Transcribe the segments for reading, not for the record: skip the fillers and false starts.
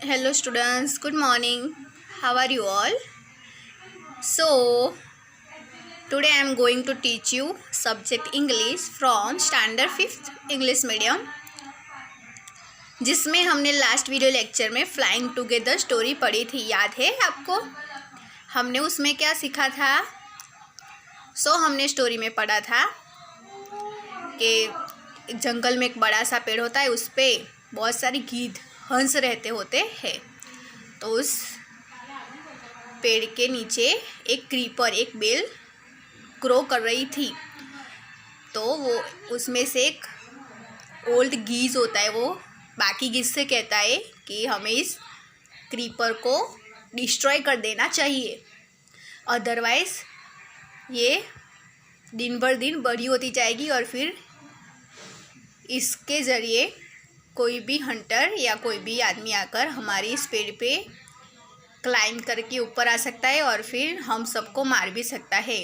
Hello students, good morning. How are you all? So, today I am going to teach you subject English from standard 5th English medium, जिसमें हमने last video lecture में flying together story पढ़ी थी। याद है आपको? हमने उसमें क्या सीखा था? हमने स्टोरी में पढ़ा था कि एक जंगल में एक बड़ा सा पेड़ होता है, उस पे बहुत सारी गीद हंस रहते होते हैं। तो उस पेड़ के नीचे एक क्रीपर, एक बेल ग्रो कर रही थी। तो वो उसमें से एक ओल्ड गीज होता है, वो बाकी गीज से कहता है कि हमें इस क्रीपर को डिस्ट्रॉय कर देना चाहिए, अदरवाइज़ ये दिन बर दिन बड़ी होती जाएगी और फिर इसके ज़रिए कोई भी हंटर या कोई भी आदमी आकर हमारी इस पेड़ पे क्लाइंब करके ऊपर आ सकता है और फिर हम सबको मार भी सकता है।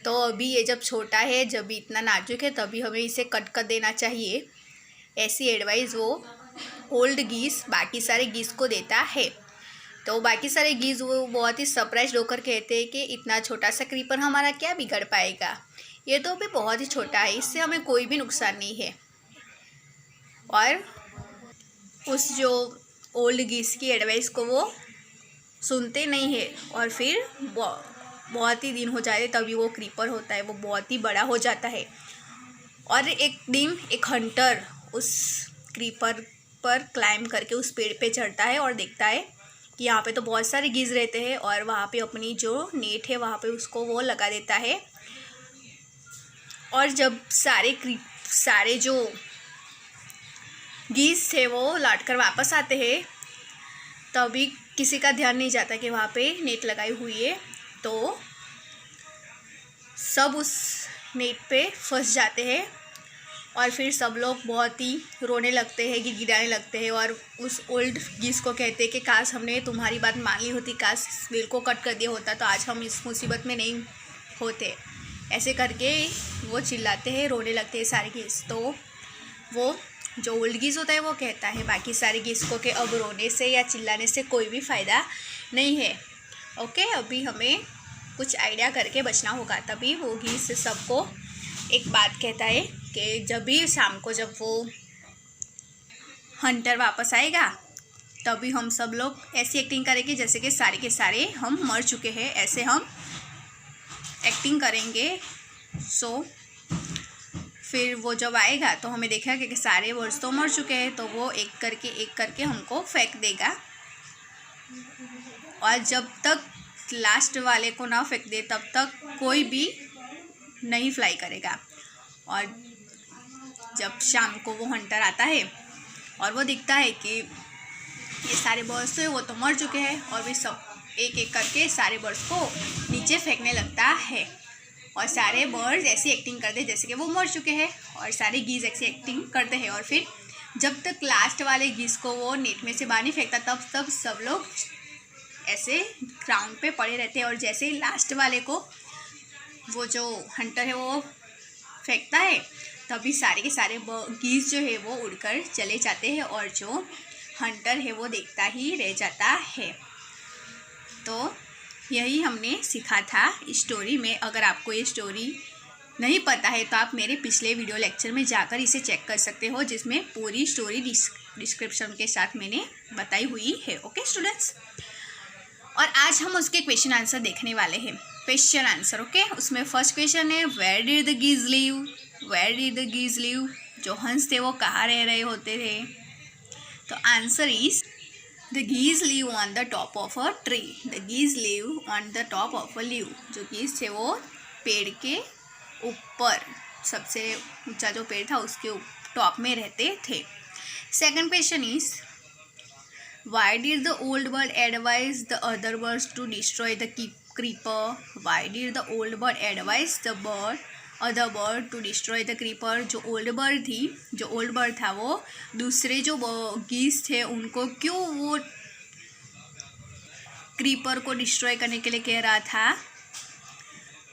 तो अभी ये जब छोटा है, जब इतना नाजुक है, तभी हमें इसे कट कर देना चाहिए। ऐसी एडवाइस वो ओल्ड गीस बाकी सारे गीस को देता है। तो बाकी सारे गीस वो बहुत ही सरप्राइज होकर कहते हैं कि इतना छोटा सा क्रीपर हमारा क्या बिगड़ पाएगा, ये तो अभी बहुत ही छोटा है, इससे हमें कोई भी नुकसान नहीं है। और उस जो ओल्ड गीस की एडवाइस को वो सुनते नहीं है और फिर बहुत ही दिन हो जाते तभी वो क्रीपर होता है, वो बहुत ही बड़ा हो जाता है। और एक दिन एक हंटर उस क्रीपर पर क्लाइंब करके उस पेड़ पे चढ़ता है और देखता है कि यहाँ पे तो बहुत सारे गीज रहते हैं, और वहाँ पे अपनी जो नेट है वहाँ पे उसको वो लगा देता है। और जब सारे जो गीज थे वो लौट कर वापस आते हैं, तभी किसी का ध्यान नहीं जाता कि वहाँ पे नेट लगाई हुई है। तो सब उस नेट पे फंस जाते हैं और फिर सब लोग बहुत ही रोने लगते हैं, गिड़गिड़ाने लगते हैं और उस ओल्ड गीस को कहते हैं कि काश हमने तुम्हारी बात मान ली होती, काश इस बेल को कट कर दिया होता तो आज हम इस मुसीबत में नहीं होते। ऐसे करके वो चिल्लाते हैं, रोने लगते हैं सारे गीस। तो वो जो ओल्ड गीस होता है वो कहता है बाकी सारे गीस को कि अब रोने से या चिल्लाने से कोई भी फ़ायदा नहीं है। ओके, अभी हमें कुछ आइडिया करके बचना होगा। तभी वो गीस सबको एक बात कहता है कि जब भी शाम को जब वो हंटर वापस आएगा, तभी हम सब लोग ऐसी एक्टिंग करेंगे जैसे कि सारे के सारे हम मर चुके हैं, ऐसे हम एक्टिंग करेंगे। फिर वो जब आएगा तो हमें देखा कि सारे वर्ड्स तो मर चुके हैं, तो वो एक करके हमको फेंक देगा। और जब तक लास्ट वाले को ना फेंक दे तब तक कोई भी नहीं फ्लाई करेगा। और जब शाम को वो हंटर आता है और वो दिखता है कि ये सारे बर्ड्स तो वो तो मर चुके हैं, और भी सब एक करके सारे बर्ड्स को नीचे फेंकने लगता है। और सारे बर्ड्स ऐसी एक्टिंग करते हैं जैसे कि वो मर चुके हैं, और सारे गीज ऐसी एक्टिंग करते हैं। और फिर जब तक लास्ट वाले गीज को वो नेट में से बाहर नहीं फेंकता तब सब लोग ऐसे ग्राउंड पे पड़े रहते हैं। और जैसे ही लास्ट वाले को वो जो हंटर है वो फेंकता है, तभी सारे के सारे गीज जो है वो उड़कर चले जाते हैं और जो हंटर है वो देखता ही रह जाता है। तो यही हमने सीखा था इस स्टोरी में। अगर आपको ये स्टोरी नहीं पता है तो आप मेरे पिछले वीडियो लेक्चर में जाकर इसे चेक कर सकते हो, जिसमें पूरी स्टोरी डिस्क्रिप्शन के साथ मैंने बताई हुई है। ओके स्टूडेंट्स, और आज हम उसके क्वेश्चन आंसर देखने वाले हैं। Question answer, okay. उसमें फर्स्ट क्वेश्चन है where did the geese live, where did the geese live, जो हंस थे वो कहाँ रह रहे होते थे। तो answer is The geese live on the top of a tree. The geese live on the top of a leaf. जो geese थे वो पेड़ के ऊपर, सबसे ऊंचा जो पेड़ था उसके टॉप में रहते थे। Second question is Why did the old bird advise the other birds to destroy the creeper? Why did the old bird advise the other bird to destroy the creeper? जो ओल्ड बर्ड था वो दूसरे जो गीस थे उनको क्यों वो क्रीपर को डिस्ट्रॉय करने के लिए कह रहा था?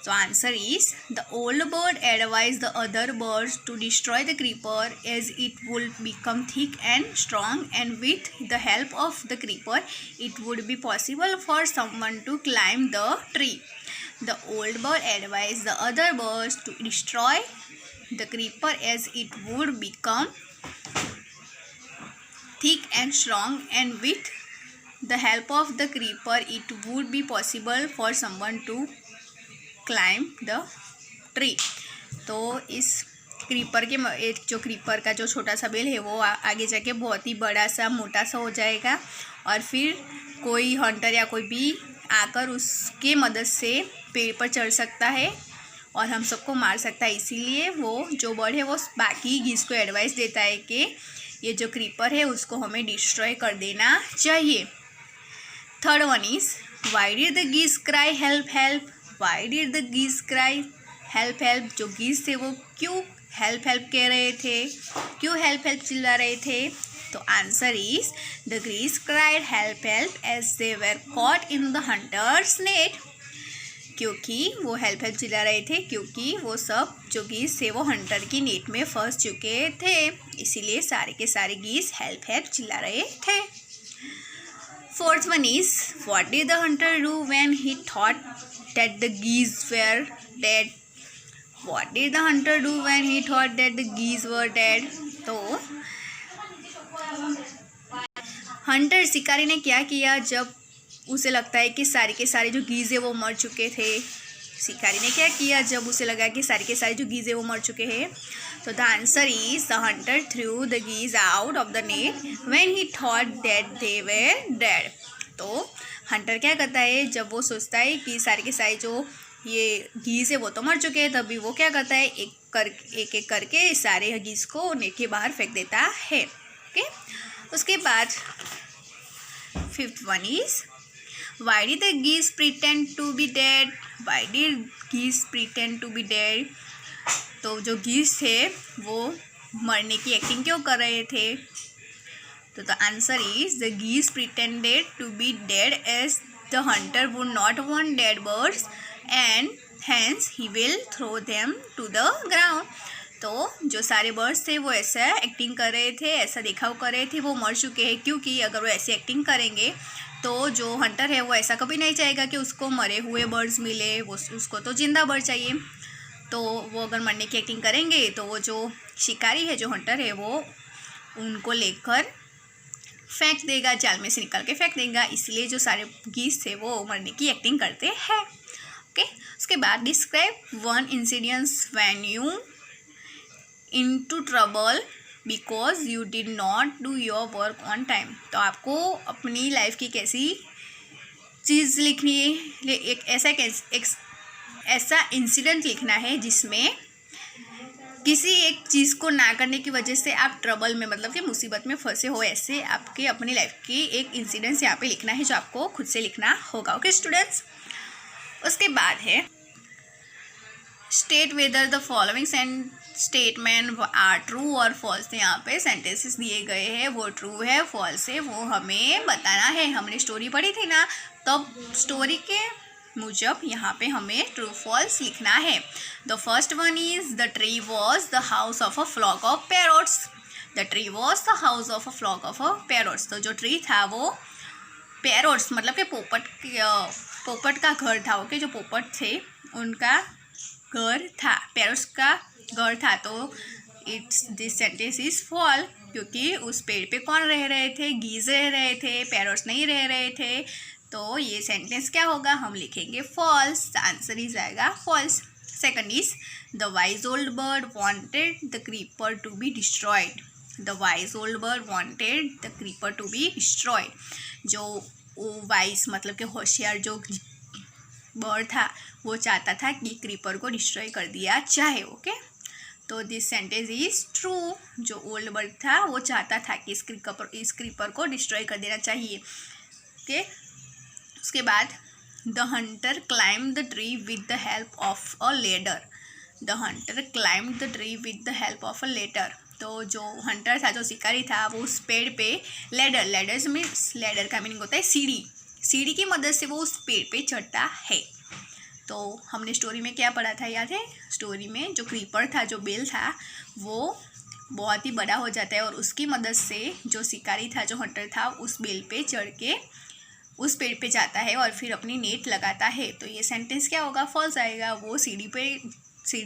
So answer is the old bird advised the other birds to destroy the creeper as it would become thick and strong, and with the help of the creeper it would be possible for someone to climb the tree. The old bird advised the other birds to destroy the creeper as it would become thick and strong, and with the help of the creeper it would be possible for someone to climb the tree. तो इस creeper के एक जो creeper का जो छोटा सा bell है वो आगे जाके बहुत ही बड़ा सा मोटा सा हो जाएगा, और फिर कोई हंटर या कोई भी आकर उसके मदद से पेड़ पर चढ़ सकता है और हम सबको मार सकता है। इसीलिए वो जो बर्ड है वो बाकी गीज़ को एडवाइस देता है कि ये जो क्रीपर है उसको हमें डिस्ट्रॉय कर देना चाहिए। Third one is why did the गीज cry help help. Why did the गीज cry help help. जो गीज थे वो क्यों हेल्प हेल्प कह रहे थे, क्यों हेल्प हेल्प चिल्ला रहे थे? तो answer is the geese cried help help as they were caught in the hunter's net. क्योंकि वो हेल्प हेल्प चिल्ला रहे थे क्योंकि वो सब जो गीज थे वो हंटर की नेट में फंस चुके थे, इसीलिए सारे के सारे गीज हेल्प हेल्प चिल्ला रहे थे। Fourth one is what did the Hunter do when he thought that the geese were dead? What did the hunter do when he thought that the geese were dead? तो Hunter शिकारी ने क्या किया जब उसे लगता है कि सारे के सारे जो गीज़ है वो मर चुके थे? शिकारी ने क्या किया जब उसे लगा कि सारे के सारे जो गीज़ है वो मर चुके हैं? तो the answer is the hunter threw the geese out of the net when he thought that they were dead. तो हंटर क्या करता है जब वो सोचता है कि सारे के सारे जो ये गीज़ है वो तो मर चुके हैं, तभी वो क्या करता है एक एक करके सारे गीज़ को नेट के बाहर फेंक देता है। ओके, उसके बाद fifth one is why did the गीज pretend to be dead. Why did गीज pretend to be dead. तो जो गीज थे वो मरने की एक्टिंग क्यों कर रहे थे? तो the answer is the geese pretended to be dead as the hunter would not want dead birds and hence he will throw them to the ground. तो जो सारे बर्ड्स थे वो ऐसा एक्टिंग कर रहे थे, ऐसा दिखाव कर रहे थे, वो मर चुके हैं, क्योंकि अगर वो ऐसी एक्टिंग करेंगे तो जो हंटर है वो ऐसा कभी नहीं चाहेगा कि उसको मरे हुए बर्ड्स मिले, वो उसको तो जिंदा बर्ड चाहिए। तो वो अगर मरने की एक्टिंग करेंगे तो वो जो शिकारी है, जो हंटर है, वो उनको लेकर फेंक देगा, जाल में से निकल के फेंक देगा, इसलिए जो सारे गीज थे वो मरने की एक्टिंग करते हैं। ओके, उसके बाद describe one incidence when you into trouble because you did not do your work on time. तो आपको अपनी लाइफ की कैसी चीज़ लिखनी है, एक ऐसा इंसिडेंट लिखना है जिसमें किसी एक चीज़ को ना करने की वजह से आप ट्रबल में, मतलब कि मुसीबत में फंसे हो, ऐसे आपके अपनी लाइफ की एक इंसिडेंस यहाँ पे लिखना है जो आपको खुद से लिखना होगा। ओके स्टूडेंट्स, उसके बाद है state whether the following statement are true और फॉल्स। तो यहाँ पे सेंटेंसेस दिए गए हैं, वो ट्रू है फॉल्स है वो हमें बताना है। हमने स्टोरी पढ़ी थी ना, तब स्टोरी के मुजब यहाँ पे हमें ट्रू फॉल्स लिखना है। The first one is the tree was the house of a flock of parrots. The tree was the house of a flock of parrots. तो जो ट्री था वो पैरोट्स मतलब कि पोपट का घर था। ओके, जो पोपट थे उनका घर था, पैरोट्स का घर था। तो it's this sentence is fall, क्योंकि उस पेड़ पे कौन रह रहे थे? गीज रह रहे थे, पैरोट्स नहीं रह रहे थे। तो ये सेंटेंस क्या होगा? हम लिखेंगे फॉल्स। द आंसर इज आएगा false. Second is the wise old bird wanted the creeper to be destroyed. The wise old bird wanted the creeper to be destroyed. जो वाइज मतलब कि होशियार जो बर्ड था वो चाहता था कि क्रीपर को डिस्ट्रॉय कर दिया जाए। ओके, तो दिस सेंटेंस इज ट्रू। जो ओल्ड बर्ड था वो चाहता था कि इस क्रीपर को डिस्ट्रॉय कर देना चाहिए। ओके, उसके बाद the Hunter climb the tree with the help of a ladder. The Hunter climb the tree with the help of a ladder. तो जो हंटर था, जो शिकारी था, वो उस पेड़ पे लेडर्स मीन्स लेडर का मीनिंग होता है सीढ़ी की मदद से वो उस पेड़ पे चढ़ता है। तो हमने स्टोरी में क्या पढ़ा था याद है? स्टोरी में जो क्रीपर था, जो बेल था, वो बहुत ही बड़ा हो जाता है और उसकी मदद से जो शिकारी था, जो हंटर था, उस बेल पे चढ़ के उस पेड़ पे जाता है और फिर अपनी नेट लगाता है। तो ये सेंटेंस क्या होगा? फॉल्स आएगा। वो सीढ़ी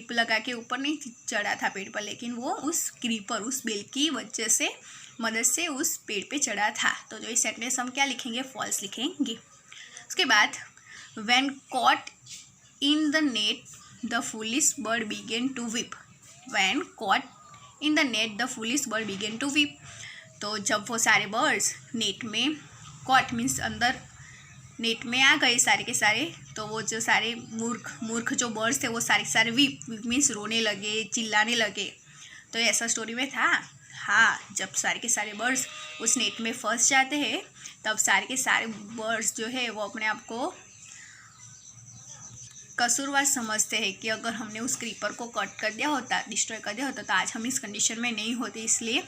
पे लगा के ऊपर नहीं चढ़ा था पेड़ पर, लेकिन वो उस क्रीपर, उस बेल की वजह से, मदद से उस पेड़ पे चढ़ा था। तो जो ये सेंटेंस हम क्या लिखेंगे? फॉल्स लिखेंगे। उसके बाद when caught in the net the foolish bird began to weep. When caught in the net the foolish bird began to weep. तो जब वो सारे बर्ड्स नेट में, कॉट मीन्स अंदर नेट में आ गए सारे के सारे, तो वो जो सारे मूर्ख जो बर्ड्स थे वो सारे के सारे वीप मीन्स रोने लगे, चिल्लाने लगे। तो ऐसा स्टोरी में था। हाँ, जब सारे के सारे बर्ड्स उस नेट में फंस जाते हैं तब सारे के सारे बर्ड्स जो है वो अपने आप को कसूरवार समझते हैं कि अगर हमने उस क्रीपर को कट कर दिया होता, डिस्ट्रॉय कर दिया होता, तो आज हम इस कंडीशन में नहीं होते, इसलिए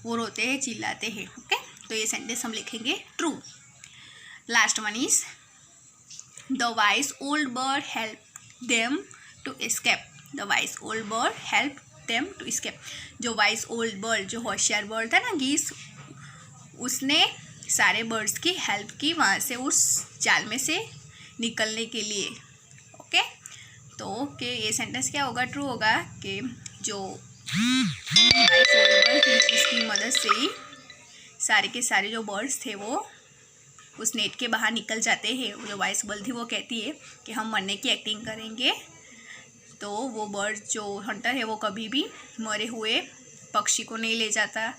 वो रोते हैं, चिल्लाते हैं। ओके, तो ये सेंटेंस हम लिखेंगे true. Last one is the wise old bird help them to escape. The wise old bird help them to escape. जो वाइज ओल्ड बर्ड, जो होशियार बर्ड था ना, गीस, उसने सारे बर्ड्स की हेल्प की वहाँ से उस जाल में से निकलने के लिए। ओके, तो के ये सेंटेंस क्या होगा? ट्रू होगा कि जो वाइज ओल्ड बर्ड थी उसकी मदद से ही सारे के सारे जो बर्ड्स थे वो उस नेट के बाहर निकल जाते हैं। जो वाइस बर्ड थी वो कहती है कि हम मरने की एक्टिंग करेंगे, तो वो बर्ड जो हंटर है वो कभी भी मरे हुए पक्षी को नहीं ले जाता।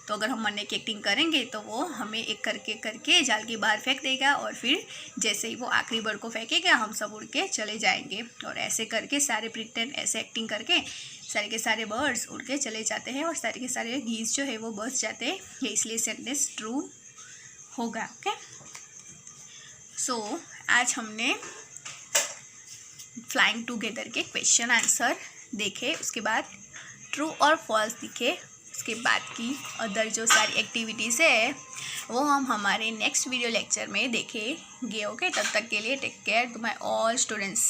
तो अगर हम मरने की एक्टिंग करेंगे तो वो हमें एक करके जाल के बाहर फेंक देगा और फिर जैसे ही वो आखिरी बर्ड को फेंकेगा हम सब उड़ के चले जाएंगे। और ऐसे करके सारे प्रिटेंड, ऐसे एक्टिंग करके सारे के सारे बर्ड्स उड़ के चले जाते हैं और सारे के सारे गीज जो है वो बच जाते हैं। ये इसलिए सेंटेंस ट्रू होगा। ओके, सो आज हमने फ्लाइंग टुगेदर के क्वेश्चन आंसर देखे, उसके बाद ट्रू और फॉल्स दिखे, उसके बाद की अदर जो सारी एक्टिविटीज़ है वो हम हमारे नेक्स्ट वीडियो लेक्चर में देखेंगे। ओके, तब तक के लिए take care to my all students.